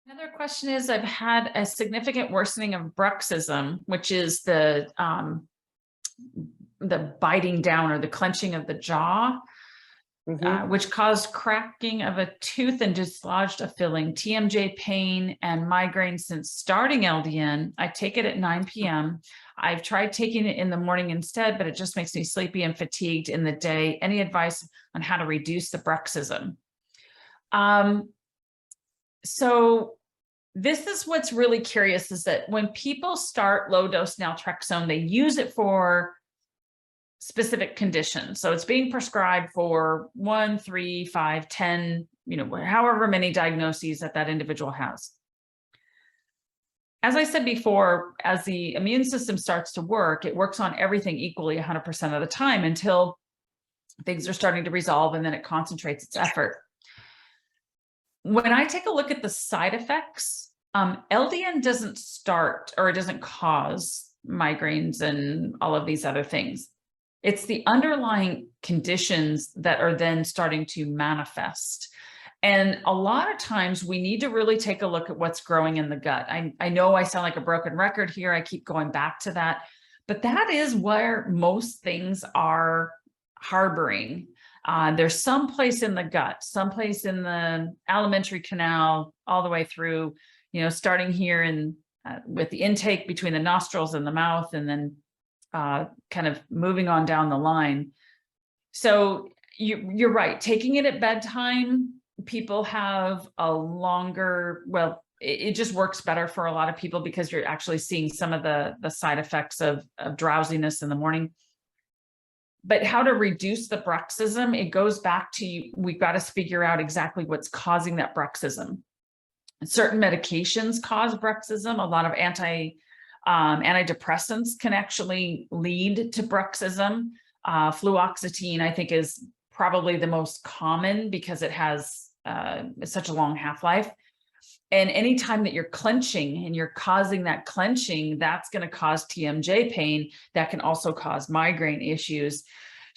Another question is, I've had a significant worsening of bruxism, which is the biting down or the clenching of the jaw, which caused cracking of a tooth and dislodged a filling, TMJ pain and migraine since starting LDN. I take it at 9 p.m. I've tried taking it in the morning instead, but it just makes me sleepy and fatigued in the day. Any advice on how to reduce the bruxism? So this is what's really curious, is that when people start low dose naltrexone, they use it for specific conditions. So it's being prescribed for 1, 3, 5, 10, however many diagnoses that individual has. As I said before, as the immune system starts to work, it works on everything equally 100% of the time until things are starting to resolve, and then it concentrates its effort. When I take a look at the side effects, LDN doesn't start, or it doesn't cause migraines and all of these other things. It's the underlying conditions that are then starting to manifest. And a lot of times we need to really take a look at what's growing in the gut. I know I sound like a broken record here. I keep going back to that, but that is where most things are harboring. There's some place in the gut, someplace in the alimentary canal, all the way through, starting here in with the intake between the nostrils and the mouth, and then kind of moving on down the line. So you're right. Taking it at bedtime, people have a longer, well, it just works better for a lot of people because you're actually seeing some of the side effects of drowsiness in the morning. But how to reduce the bruxism, it goes back to, we've got to figure out exactly what's causing that bruxism. Certain medications cause bruxism. A lot of antidepressants can actually lead to bruxism. Fluoxetine, I think, is probably the most common because it has such a long half-life. And anytime that you're clenching and you're causing that clenching, that's going to cause TMJ pain. That can also cause migraine issues.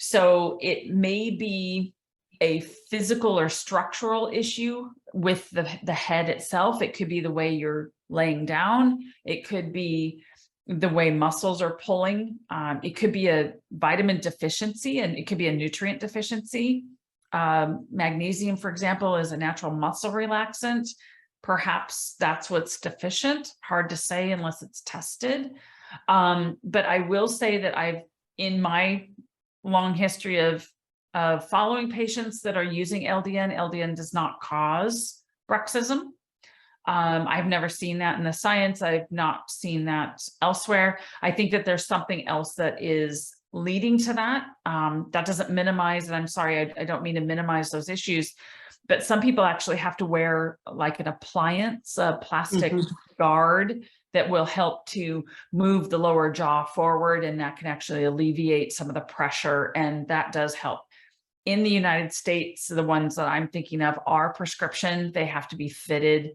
So it may be a physical or structural issue with the head itself. It could be the way you're laying down. It could be the way muscles are pulling. It could be a vitamin deficiency, and it could be a nutrient deficiency. Magnesium, for example, is a natural muscle relaxant. Perhaps that's what's deficient. Hard to say unless it's tested. But I will say that in my long history of following patients that are using LDN does not cause bruxism. I've never seen that in the science. I've not seen that elsewhere. I think that there's something else that is leading to that. That doesn't minimize, and I'm sorry, I don't mean to minimize those issues, but some people actually have to wear like an appliance, a plastic guard that will help to move the lower jaw forward, and that can actually alleviate some of the pressure, and that does help. In the United States, the ones that I'm thinking of are prescription. They have to be fitted.